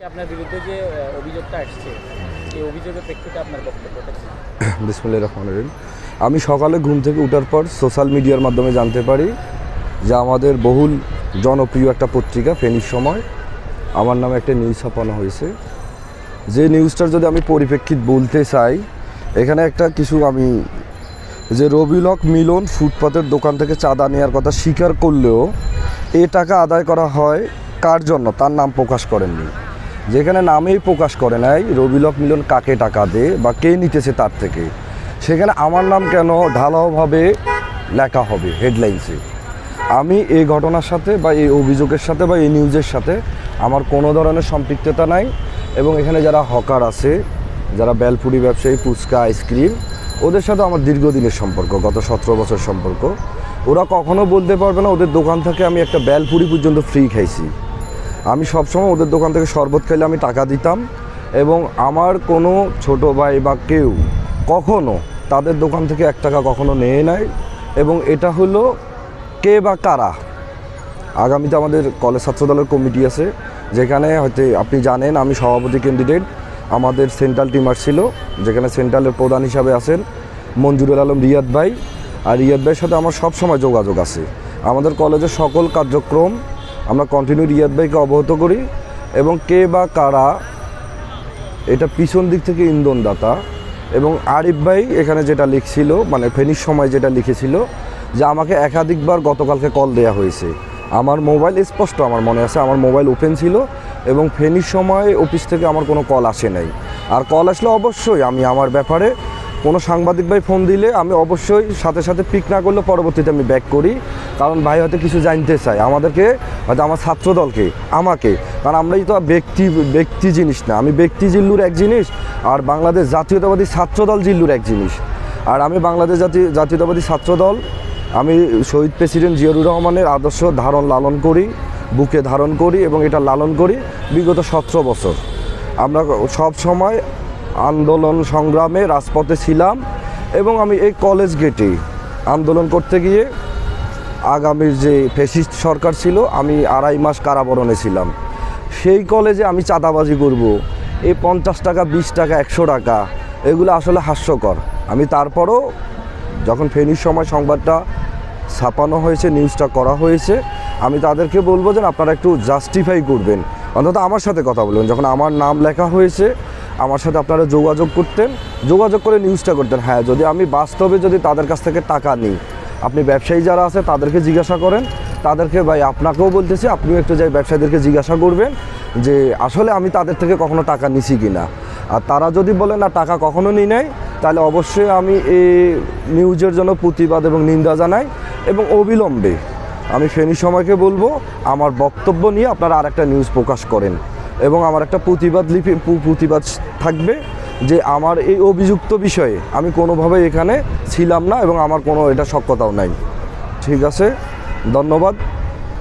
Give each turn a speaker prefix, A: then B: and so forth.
A: আপনার বিরুদ্ধে যে অভিযোগটা আসছে এই অভিযোগের প্রেক্ষিতে আপনার বক্তব্যটা কি?
B: বিসমিল্লাহির রহমানির রহিম। আমি সকালে ঘুম থেকে ওঠার পর সোশ্যাল মিডিয়ার মাধ্যমে জানতে পারি যে আমাদের বহুল জনপ্রিয় একটা পত্রিকা ফেনীর সময় আমার নামে একটা নিউজ ছাপানো হয়েছে। যে নিউজটার যদি আমি পরিপ্রেক্ষিত বলতে চাই, এখানে একটা কিছু আমি যে রবিউল হক মিলন ফুটপাতের দোকান থেকে চাঁদা নেওয়ার কথা স্বীকার করলেও এ টাকা আদায় করা হয় কার জন্য তার নাম প্রকাশ করেননি। যেখানে নামেই প্রকাশ করে নাই রবিউল হক মিলন কাকে টাকা দেয় বা কে নিতেছে তার থেকে, সেখানে আমার নাম কেন ঢালাওভাবে লেখা হবে হেডলাইন্সে? আমি এই ঘটনার সাথে বা এই অভিযোগের সাথে বা এই নিউজের সাথে আমার কোনো ধরনের সম্পৃক্ততা নাই। এবং এখানে যারা হকার আছে, যারা বেলপুরি ব্যবসায়ী, ফুচকা, আইসক্রিম, ওদের সাথে আমার দীর্ঘদিনের সম্পর্ক, গত 17 বছর সম্পর্ক। ওরা কখনো বলতে পারবে না ওদের দোকান থেকে আমি একটা বেলপুরি পর্যন্ত ফ্রি খাইছি। আমি সবসময় ওদের দোকান থেকে শরবত খাইলে আমি টাকা দিতাম এবং আমার কোনো ছোট ভাই বা কেউ কখনো তাদের দোকান থেকে 1 টাকা কখনো নিয়ে নেয়। এবং এটা হলো কে বা কারা। আগামীতে আমাদের কলেজ ছাত্রদলের কমিটি আছে, যেখানে হয়তো আপনি জানেন আমি সভাপতি ক্যান্ডিডেট। আমাদের সেন্ট্রাল টিমার ছিল, যেখানে সেন্ট্রালের প্রধান হিসাবে আছেন মঞ্জুরুল আলম রিয়াদ ভাই। আর রিয়াদ ভাইয়ের সাথে আমার সবসময় যোগাযোগ আছে। আমাদের কলেজের সকল কার্যক্রম আমরা কন্টিনিউ রিয়াদ ভাইকে অবগত করি। এবং কে বা কারা এটা পিছন দিক থেকে ইন্ধনদাতা। এবং আরিফ ভাই এখানে যেটা লিখছিল, মানে ফেনীর সময় যেটা লিখেছিল যে আমাকে একাধিকবার গতকালকে কল দেওয়া হয়েছে। আমার মোবাইল স্পষ্ট আমার মনে আছে, আমার মোবাইল ওপেন ছিল এবং ফেনীর সময় অফিস থেকে আমার কোনো কল আসে নাই। আর কল আসলে অবশ্যই আমি আমার ব্যাপারে কোনো সাংবাদিক ভাই ফোন দিলে আমি অবশ্যই সাথে সাথে পিক না করলে পরবর্তীতে আমি ব্যাক করি। কারণ ভাই হয়তো কিছু জানতে চায় আমাদেরকে, হয়তো আমার ছাত্রদলকে, আমাকে। কারণ আমরাই তো ব্যক্তি জিনিস না, আমি ব্যক্তি জিল্লুর এক জিনিস আর বাংলাদেশ জাতীয়তাবাদী ছাত্রদল জিল্লুর এক জিনিস। আর আমি বাংলাদেশ জাতীয়তাবাদী ছাত্রদল, আমি শহীদ প্রেসিডেন্ট জিয়াউর রহমানের আদর্শ লালন করি, বুকে ধারণ করি এবং এটা লালন করি বিগত 17 বছর। আমরা সব সময় আন্দোলন সংগ্রামে রাজপথে ছিলাম এবং আমি এই কলেজ গেটে আন্দোলন করতে গিয়ে আগামীর যে ফ্যাসিস্ট সরকার ছিল, আমি 2.5 মাস কারাবরণে ছিলাম। সেই কলেজে আমি চাঁদাবাজি করব, এই 50 টাকা, 20 টাকা, 100 টাকা, এগুলো আসলে হাস্যকর। আমি তারপরও যখন ফেনীর সময় সংবাদটা ছাপানো হয়েছে, নিউজটা করা হয়েছে, আমি তাদেরকে বলবো যে আপনারা একটু জাস্টিফাই করবেন, অন্তত আমার সাথে কথা বলবেন। যখন আমার নাম লেখা হয়েছে আমার সাথে আপনারা যোগাযোগ করতেন, যোগাযোগ করে নিউজটা করতেন। হ্যাঁ, যদি আমি বাস্তবে যদি তাদের কাছ থেকে টাকা নিই, আপনি ব্যবসায়ী যারা আছে তাদেরকে জিজ্ঞাসা করেন, তাদেরকে ভাই আপনাকেও বলতেছি আপনিও একটু যাই ব্যবসায়ীদেরকে জিজ্ঞাসা করবেন যে আসলে আমি তাদের থেকে কখনো টাকা নিছি কি না। আর তারা যদি বলে না টাকা কখনো নিই নাই, তাহলে অবশ্যই আমি এই নিউজের জন্য প্রতিবাদ এবং নিন্দা জানাই। এবং অবিলম্বে আমি ফেনী সময়কে বলবো আমার বক্তব্য নিয়ে আপনারা আরেকটা নিউজ প্রকাশ করেন এবং আমার একটা প্রতিবাদ থাকবে যে আমার এই অভিযুক্ত বিষয়ে আমি কোনোভাবে এখানে ছিলাম না এবং আমার কোনো এটা সক্ষতাও নাই। ঠিক আছে, ধন্যবাদ।